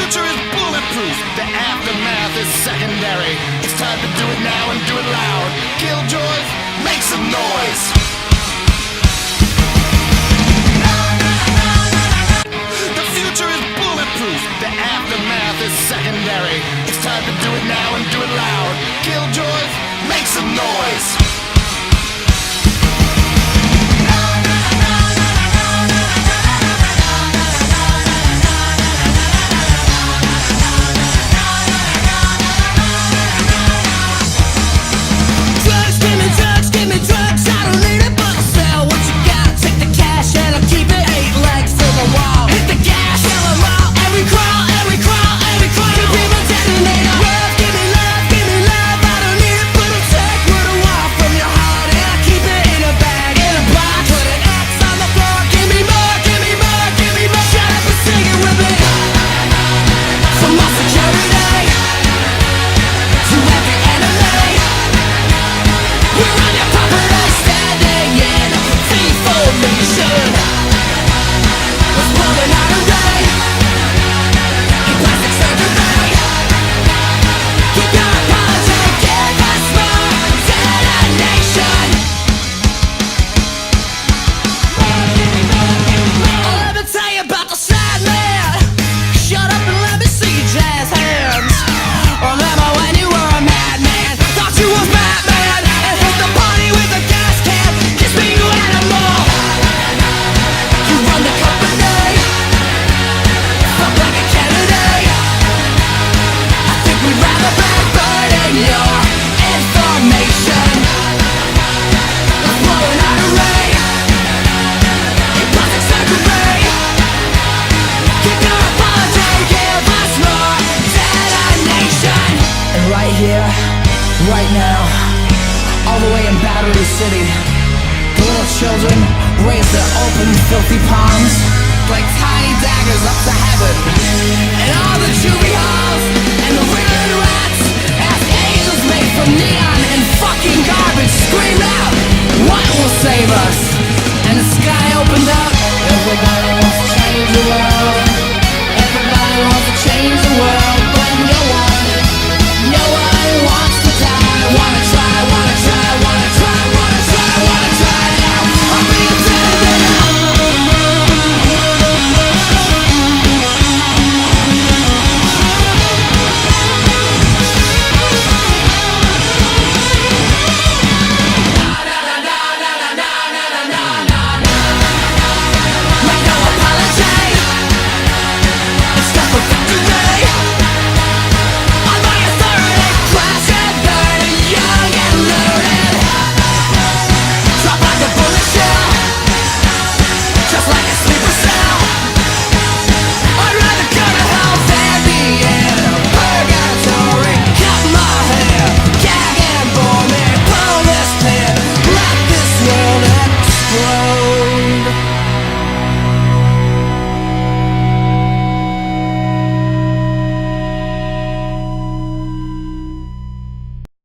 future is bulletproof, the aftermath is secondary. It's time to do it now and do it loud. Killjoys, make some noise. The future is bulletproof, the aftermath is secondary. It's time to do it now and do it loud. Killjoys, make some noise. Right now, all the way in Battery City, the little children raise their open, filthy palms like tiny daggers up to